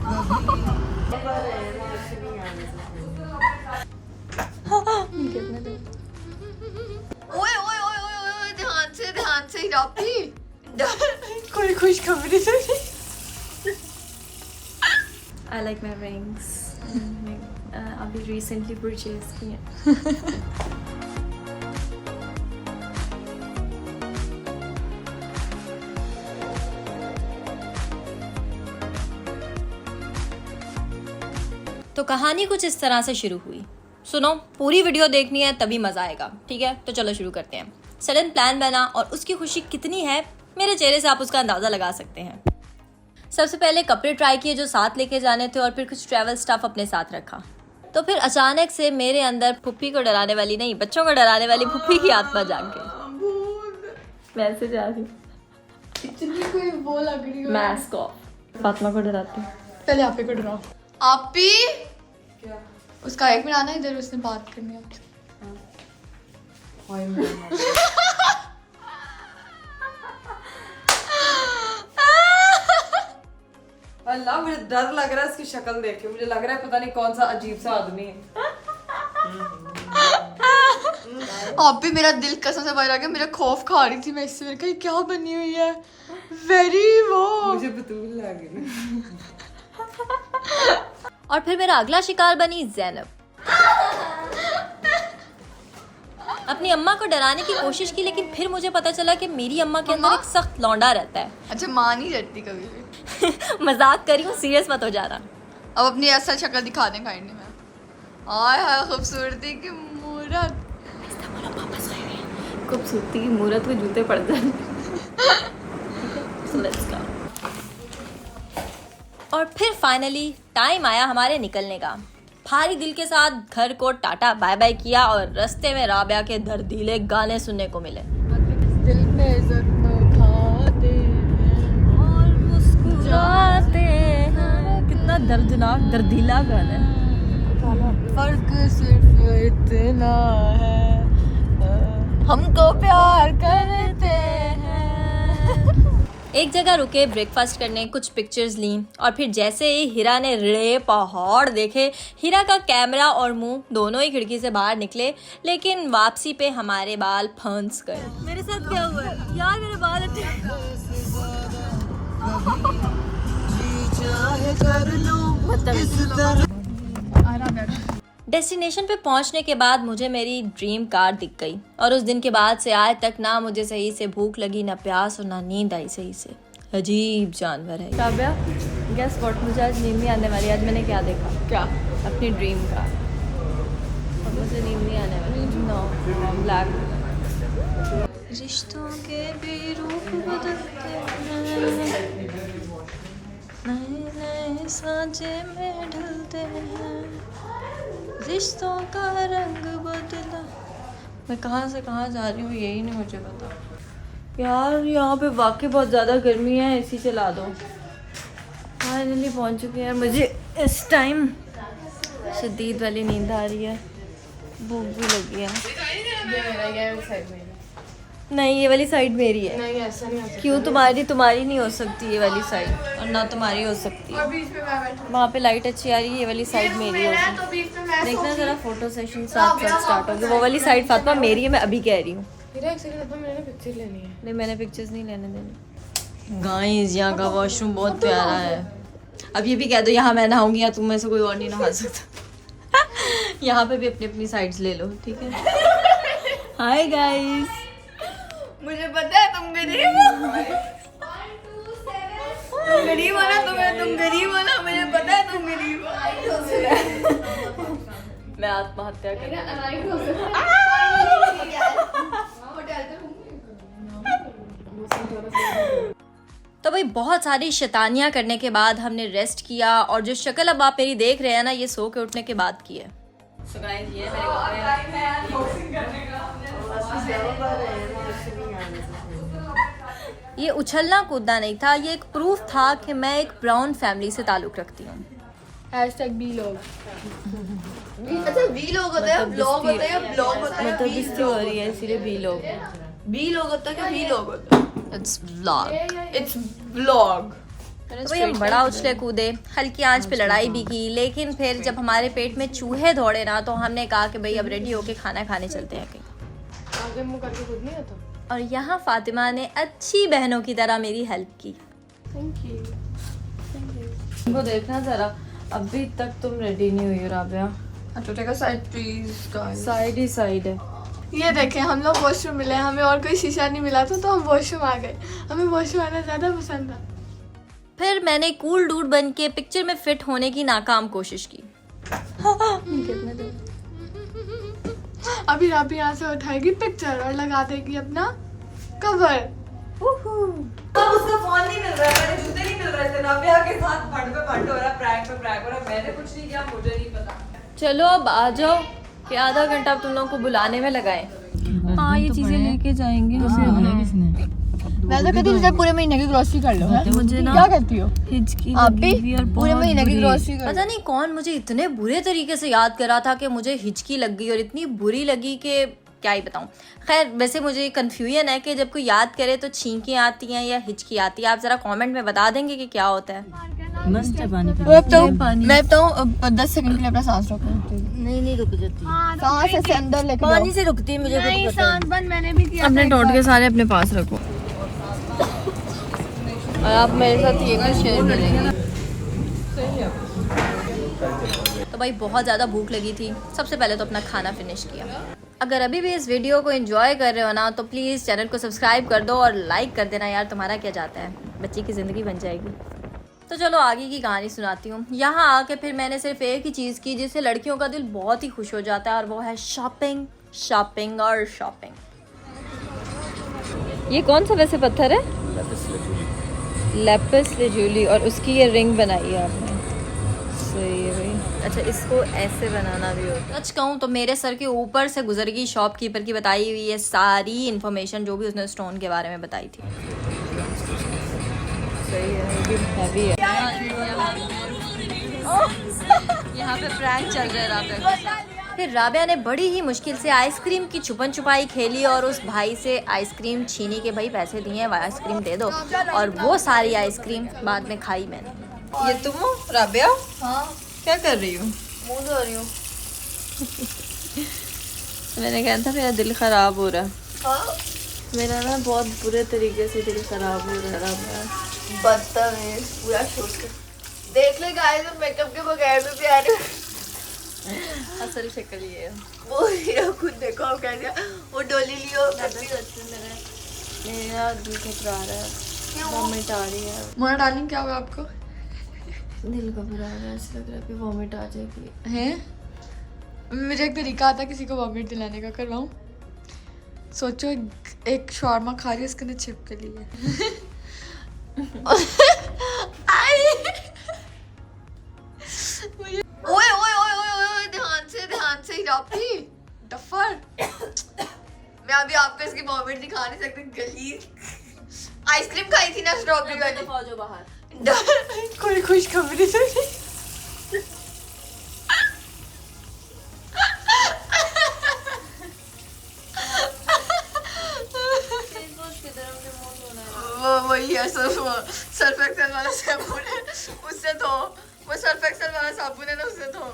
ओए ओए ओए ओए ओए, ध्यान से रापी। कोई खुशखबरी तो नहीं। I like my rings. अभी recently purchased किए। तो कहानी कुछ इस तरह से शुरू हुई। सुनो, पूरी वीडियो देखनी है तभी मजा आएगा, ठीक है? तो चलो शुरू करते हैं। सडन प्लान बना और उसकी खुशी कितनी है मेरे चेहरे से आप उसका अंदाजा लगा सकते हैं। सबसे पहले कपड़े ट्राई किए जो साथ लेके जाने थे और फिर कुछ ट्रैवल स्टफ अपने साथ रखा। तो फिर अचानक से मेरे अंदर फुप्पी को डराने वाली नहीं, बच्चों को डराने वाली फुप्पी की आत्मा जाग गई। वैसे जा रही इतनी कोई वो लग रही है। Mask of. फातिमा को डराती हूँ। पहले आप ही को डराओ। आपी क्या? उसका एक मिनट आना इधर, उसने बात करनी है। अल्लाह, मुझे डर लग रहा है इसकी शक्ल देख के। मुझे लग रहा है पता नहीं कौन सा अजीब सा आदमी है। आप भी, मेरा दिल कसम से भर गया। मेरा खौफ खा रही थी मैं इससे। मेरे कहा क्या बनी हुई है, वेरी वो। मुझे बतूल लग गई। और फिर मेरा अगला शिकार बनी ज़ैनब। अपनी अम्मा को डराने की कोशिश की, लेकिन फिर मुझे पता चला कि मेरी अम्मा के अंदर एक सख्त लौंडा रहता है। अच्छा, माँ नहीं डरती कभी भी। मजाक करी हूँ, सीरियस मत हो जाना। अब अपनी असल शक्ल दिखा दें काइंडली में। आय हाय खूबसूरती की मूरत। खूबसूरती की मूरत में जूते पड़ जाए। So let's go. और फिर फाइनली टाइम आया हमारे निकलने का। भारी दिल के साथ घर को टाटा बाय बाय किया और रास्ते में राबिया के दर्दीले गाने सुनने को मिले। दिल में जख्म खाते हैं और मुस्कुराते हैं। कितना दर्दनाक दर्दीला गाना है। फर्क सिर्फ इतना है, हमको प्यार करते हैं। एक जगह रुके ब्रेकफास्ट करने, कुछ पिक्चर्स ली और फिर जैसे ही हीरा ने रे पहाड़ देखे, हीरा का कैमरा और मुंह दोनों ही खिड़की से बाहर निकले। लेकिन वापसी पे हमारे बाल फंस गए। मेरे साथ क्या हुआ है यार? मेरे बाल डेस्टिनेशन पे पहुंचने के बाद मुझे मेरी ड्रीम कार दिख गई और उस दिन के बाद से आज तक ना मुझे सही से भूख लगी, ना प्यास और ना नींद आई सही से। अजीब जानवर है। Kavya, guess what? मुझे आज नींद नहीं आने वाली। आज मैंने क्या देखा? क्या? अपनी ड्रीम कार। और मुझे नींद नहीं आने वाली। No, black. रिश्तों के भी रूप बदलते हैं, नए नए सांचे में ढलते हैं, रिश्तों का रंग बदला। मैं कहाँ से कहाँ जा रही हूँ यही नहीं मुझे पता यार। यहाँ पे वाकई बहुत ज़्यादा गर्मी है, एसी चला दो। फाइनली पहुँच चुके हैं। मुझे इस टाइम शदीद वाली नींद आ रही है, भूख भी लगी है। नहीं, ये वाली साइड मेरी है। नहीं, ऐसा नहीं हो सकता। क्यों? तुम्हारी नहीं हो सकती ये वाली साइड, और ना तुम्हारी हो सकती है। वहाँ पे लाइट अच्छी आ रही है, ये वाली साइड मेरी होगी। देखना जरा, फोटो सेशन साथ साथ स्टार्ट होगी। वो वाली साइड फातिमा मेरी है, मैं अभी कह रही हूँ। पिक्चर लेनी है। नहीं, मैंने पिक्चर्स नहीं लेने देनी। गाइस, यहाँ का वॉशरूम बहुत प्यारा है। अब ये भी कह दो यहाँ मैं नहाऊंगी या तुम में से कोई और नहीं नहा सकता। यहाँ पे भी अपनी अपनी साइड्स ले लो, ठीक है? हाय गाइस, मुझे पता है तुम गरीब हो। तुम गरीब हो ना, तुम गरीब हो ना, मुझे पता है तुम गरीब हो। मैं आत्महत्या कर। तो भाई बहुत सारी शैतानियां करने के बाद हमने रेस्ट किया और जो शक्ल अब आप मेरी देख रहे हैं ना, ये सो के उठने के बाद की है। So guys, ये मेरे ये उछलना कूदना नहीं था, ये एक प्रूफ था कि मैं एक ब्राउन फैमिली से ताल्लुक रखती हूँ। #B लोग। अच्छा, बी लोग होते हैं, ब्लॉग होते हैं, ब्लॉग होते हैं। मतलब बिस्ती हो रही है इसीलिए बी लोग। बी लोग होता है कि बी लोग होता है? It's vlog. It's vlog. तो भाई हम बड़ा उछले कूदे, हल्की आंच पे लड़ाई भी की, लेकिन फिर जब हमारे पेट में चूहे दौड़े ना तो हमने कहा कि भाई अब रेडी होके खाना खाने चलते हैं कहीं। आगे मुंह करके खुद नहीं आता। और यहाँ फातिमा ने अच्छी बहनों की तरह मेरी हेल्प की। Thank you. वो देखना जरा, अभी तक तुम रेडी नहीं हुई हो राबिया। अच्छा take a side please guys. Side ही साइड है। ये देखें हम लोग वॉशरूम मिले, हमें और कोई शीशा नहीं मिला था तो हम वॉशरूम आ गए। हमें वॉशरूम आना ज़्यादा पसंद था। फिर मैंने कूल डूड बन के पिक्चर में फिट होने की नाकाम कोशिश की। अभी राबी यहाँ से उठाएगी पिक्चर और लगा देगी अपना कवर। अब उसका फोन नहीं मिल रहा है, मेरे जूते नहीं मिल रहे थे, राबिया के साथ फंड पे फंड हो रहा है, प्रैंक पे प्रैंक हो रहा है। मैंने कुछ नहीं किया, मुझे नहीं पता। चलो अब आ जाओ कि आधा घंटा तुम लोगों को बुलाने में लगाए। हाँ ये चीजें लेके जाएंगे। मैं तो कहती हूँ पूरे महीने की ग्रोसरी कर लो। मुझे ना क्या कहती हो हिचकी आप भी? पूरे महीने की ग्रोसरी कर पता नहीं कौन मुझे इतने बुरे तरीके से याद करा था कि मुझे हिचकी लग गई और इतनी बुरी लगी कि क्या ही बताऊं। खैर वैसे मुझे कंफ्यूजन है कि जब कोई याद करे तो छींकें आती हैं या हिचकी आती है। आप जरा कमेंट में बता देंगे कि क्या होता है। मस्त है पानी मैं बताऊँ 10 सेकंड के लिए अपना सांस रोको। नहीं रुक जाती, सांस ऐसे अंदर लेके जाओ। पानी से रुकती है मुझे नहीं सांस बंद मैंने भी किया। अपने टोट के सारे अपने पास रखो और आप मेरे साथ ये कुछ शेयर करेंगे। तो भाई बहुत ज़्यादा भूख लगी थी। सबसे पहले तो अपना खाना फिनिश किया। अगर अभी भी इस वीडियो को एंजॉय कर रहे हो ना तो प्लीज़ चैनल को सब्सक्राइब कर दो और लाइक कर देना यार, तुम्हारा क्या जाता है, बच्ची की ज़िंदगी बन जाएगी। तो चलो आगे की कहानी सुनाती हूँ। यहाँ आके फिर मैंने सिर्फ एक ही चीज़ की जिससे लड़कियों का दिल बहुत ही खुश हो जाता है और वो है शॉपिंग शॉपिंग और शॉपिंग। ये कौन सा वैसे पत्थर है? Lapis lazuli. और उसकी ये रिंग बनाई है आपने, सही है भाई। अच्छा इसको ऐसे बनाना भी होता है। सच कहूँ तो मेरे सर के ऊपर से गुजर गई शॉपकीपर की बताई हुई ये सारी इन्फॉर्मेशन जो भी उसने स्टोन के बारे में बताई थी। सही है, ये भी हैवी है। यहाँ पे प्रैंक चल रहा है राबिया। फिर राबिया ने बड़ी ही मुश्किल से आइसक्रीम की छुपन छुपाई खेली और उस भाई से आइसक्रीम छीनी के भाई पैसे दिए हैं, आइसक्रीम दे दो, और वो सारी आइसक्रीम बाद में खाई मैंने। ये तुम हो राबिया? हाँ क्या कर रही हो? मुंह धो रही हूँ। मैंने कहा था मेरा दिल खराब हो रहा है। हाँ मेरा ना बहुत बुरे तरीके से दिल खराब हो रहा है राबिया। बदतमीज पूरा छोड़ देख ले गाइस, मेकअप के बगैर भी प्यारे। असल शक्ल ये है। वो हीरो खुद देखो अब कैसे वो डोली लियो। मेरा दिल घबरा रहा है, वॉमिट आ रही है। मोना डार्लिंग क्या हुआ आपको? दिल घबरा रहा है, ऐसा लग रहा है कि वॉमिट आ जाएगी। हैं मुझे एक तरीका आता है किसी को वॉमिट दिलाने का, करवाऊं? सोचो एक शॉर्मा खा रही है, उसके अंदर छिपकली है। ओए ओए ओए ओए ओए ध्यान से रापी डफर। मैं अभी आपको इसकी वॉमिट दिखा नहीं सकती, गलीज। आइसक्रीम खाई थी ना स्ट्रॉबेरी वाली। जो बाहर कोई खुशखबरी तो नहीं? वो वही है सर्फ एक्सेल वाला साबुन है, उससे धो। वो सर्फ एक्सेल वाला साबुन है ना, उससे धो।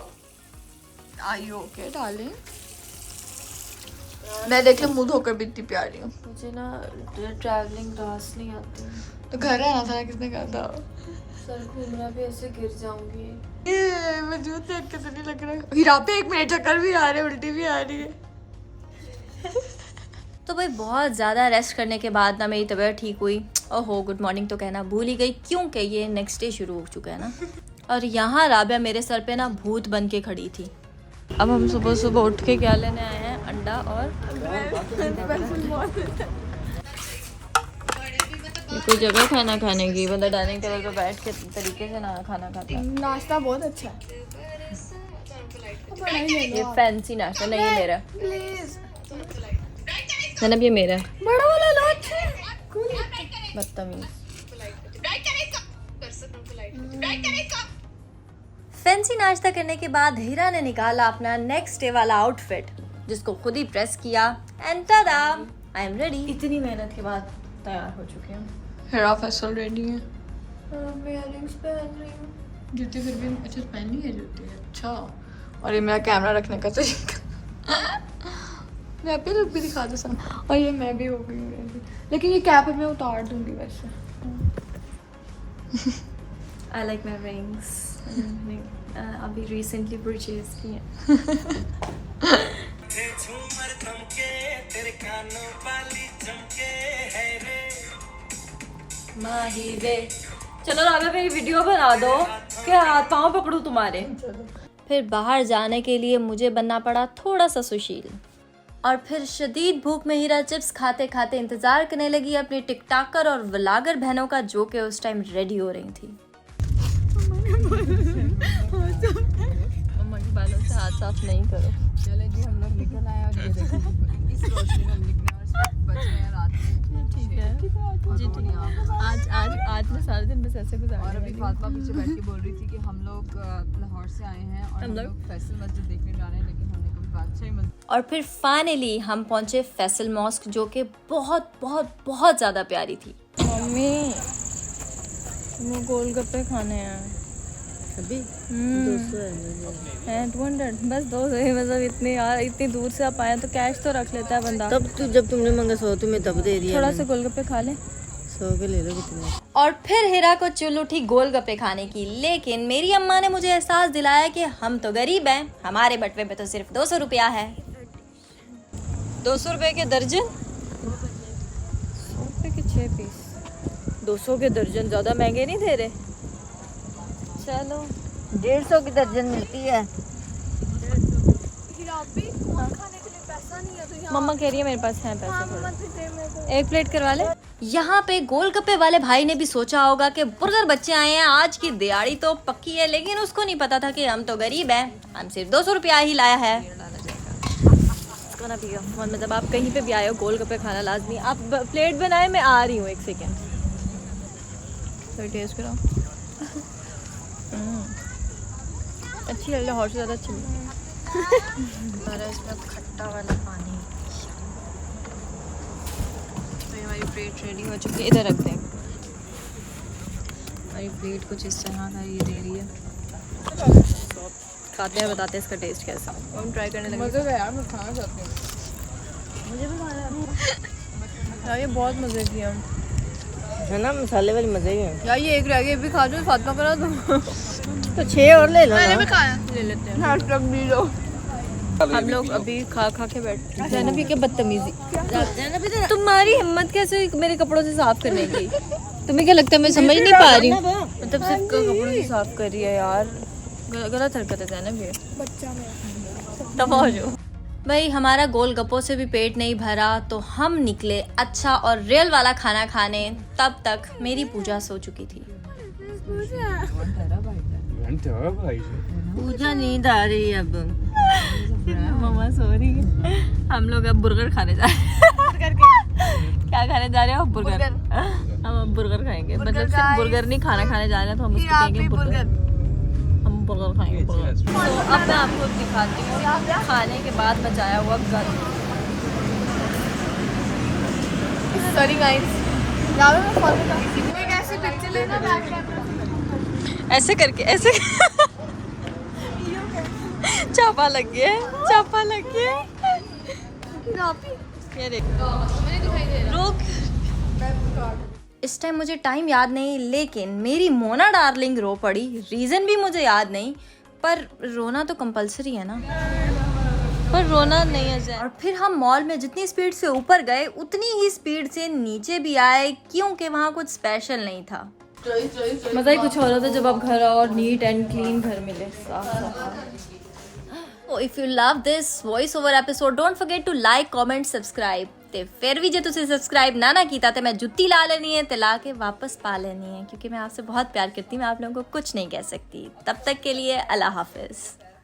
Are you okay darling? मैं देख लो मुंह धोकर भी इतनी प्यारी हूँ। मुझे ना ट्रैवलिंग रास नहीं आती, तो घर आना था, किसने कहा था? सर घूम रहा भी, ऐसे गिर जाऊंगी। ये मौजूद देख के तो नहीं लग रहा। हीरा पे 1 मिनट चक्कर भी आ रहे, उल्टी भी आ रही है। तो भाई बहुत ज़्यादा रेस्ट करने के बाद ना मेरी तबीयत ठीक हुई। ओहो गुड मॉर्निंग तो कहना भूल ही गई क्योंकि ये नेक्स्ट डे शुरू हो चुका है ना। और यहाँ राबिया मेरे सर पे ना भूत बन के खड़ी थी। अब हम सुबह सुबह उठ के क्या लेने आए हैं? अंडा और कोई जगह खाना खाने की, मतलब डाइनिंग टेबल पे बैठ के तरीके से ना खाना खाता है। नाश्ता बहुत अच्छा है। ये फैंसी नाश्ता नहीं, ये मेरा प्लीज जनाब, ये मेरा बड़ा वाला लो। अच्छा बदतमीज। फैंसी नाश्ता करने के बाद हीरा ने निकाला अपना नेक्स्ट डे वाला आउटफिट जिसको खुद ही प्रेस किया and tada I am ready. इतनी मेहनत के बाद तैयार हो चुके हैं। हीरा फैसल रेडी है। मैं इयररिंग्स पहन रही हूँ। जूते फिर भी अच्छा पहन ली है जूते, अच्छा। और ये मेरा कैमरा रखने का तरीका। मैं अपने लुक भी दिखा दो सामने। और ये मैं भी हो गई हूँ ready। लेकिन ये कैप मैं उतार दूंगी वैसे। I like my rings. अभी recently purchase किए हैं। माही वे, चलो राधा मेरी वीडियो बना दो, क्या हाथ पाँव पकड़ूं तुम्हारे। फिर बाहर जाने के लिए मुझे बनना पड़ा थोड़ा सा सुशील, और फिर शदीद भूख में हीरा चिप्स खाते खाते इंतजार करने लगी अपनी टिकटॉकर और व्लॉगर बहनों का, जो कि उस टाइम रेडी हो रही थी। मम्मा के बालों से हाथ साफ नहीं करो। चले जी, हम लोग निकल आए और ये देखो इस रोशनी में हम निकले और सब बच रहे हैं रात में। ठीक है जी, ठीक है। आज मैं सारे दिन बस ऐसे गुजार और अभी फातिमा पीछे बैठ के बोल रही थी कि हम लोग लाहौर से आए हैं और हम लोग फैसल मस्जिद देखने जा रहे हैं, लेकिन हमने कभी बादशाही मस्जिद। और फिर फाइनली हम पहुंचे फैसल मॉस्क, जो कि बहुत बहुत बहुत ज़्यादा प्यारी थी। मम्मी वो गोलगप्पे खाने हैं अभी 200 है 200 बस 200 ही, मतलब इतनी यार इतनी दूर से आप आए तो कैश तो रख लेता है बंदा। तब तू जब तुमने मांगा 100 तुम्हें तब दे दिया। थोड़ा सा गोलगप्पे खा ले, 100 के ले लो कितने। और फिर हिरा को चुल उठी गोलगप्पे खाने की, लेकिन मेरी अम्मा ने मुझे एहसास दिलाया कि हम तो गरीब हैं, हमारे बटवे में तो सिर्फ 200 रुपया है। 200 रुपए के दर्जन, 100 रुपए के 6 पीस, 200 के दर्जन ज़्यादा महंगे नहीं दे रहे। चलो 150 की दर्जन मिलती है। मम्मा कह रही है मेरे पास है पैसे, एक प्लेट करवा ले। यहाँ पे गोलगप्पे वाले भाई ने भी सोचा होगा कि बुर्गर बच्चे आए हैं, आज की दिहाड़ी तो पक्की है, लेकिन उसको नहीं पता था कि हम तो गरीब हैं, हम सिर्फ 200 रुपया ही लाया है। खाना पियो मतलब आप कहीं पे भी आए हो गोलगप्पे खाना लाजमी। आप प्लेट बनाए, मैं आ रही हूँ 1 सेकेंड, तो टेस्ट कराओ। अच्छी लग रही है, और से ज़्यादा अच्छी लग रही है। इसमें खट्टा वाला पानी। तो हमारी प्लेट रेडी हो चुकी है, इधर रख दें। हमारी प्लेट कुछ इस तरह का ये दे रही है, खाते हैं बताते हैं इसका टेस्ट कैसा। हम ट्राई करने लगे। मज़े का यार, मैं खाना चाहती हूँ। मुझे भी खाना है यार, ये बहुत मज़े की है है ना, मसाले वाली मजे ही है यार। ये एक रह गई, अभी खा दो, फातिमा करा दो। तो 6 और ले लो ना। ले लेते हैं। हम लोग अभी खा के बैठ जैनबी के बदतमीजी। तुम्हारी हिम्मत कैसे मेरे कपड़ों से साफ करने की? तुम्हें क्या लगता है मैं समझ नहीं पा रही हूँ? मतलब सिर्फ कपड़ों से साफ कर रही है यार, गलत हरकत है जैनबी। तब हो जो भाई, हमारा गोलगप्पों से भी पेट नहीं भरा तो हम निकले अच्छा और रियल वाला खाना खाने। तब तक मेरी पूजा सो चुकी थी। पूजा नींद आ रही है अब। मम्मा सो रही है, हम लोग अब बर्गर खाने जा रहे हैं। क्या खाने जा रहे हो? बर्गर। हम अब बर्गर खाएंगे, मतलब सिर्फ बर्गर नहीं, खाना खाने जा रहे हैं तो हम उसको कहेंगे बर्गर। हम बर्गर खाएंगे बर्गर। तो अब मैं आपको दिखाती हूँ खाने के बाद बचाया हुआ गंद। सॉरी गाइस, एक ऐसी पिक्चर लेना बैक कैमरा, ऐसे करके ऐसे चापा लग गया, चापा लग गया। ये देखो, रुक। इस टाइम मुझे टाइम याद नहीं, लेकिन मेरी मोना डार्लिंग रो पड़ी। रीज़न भी मुझे याद नहीं, पर रोना तो कंपलसरी है ना, पर रोना नहीं है। और फिर हम मॉल में जितनी स्पीड से ऊपर गए उतनी ही स्पीड से नीचे भी आए, क्योंकि वहाँ कुछ स्पेशल नहीं था। मज़ा ही कुछ और होता जब आप घर आओ और नीट एंड क्लीन घर मिले, साफ साफ। So if you love this voice over episode, don't forget to like, comment, subscribe. ते फिर भी जो तुझे सब्सक्राइब ना कीता ते मैं जुत्ती ला लेनी है, ते ला के वापस पा लेनी है, क्योंकि मैं आपसे बहुत प्यार करती हूँ, मैं आप लोगों को कुछ नहीं कह सकती। तब तक के लिए अल्लाह हाफिज।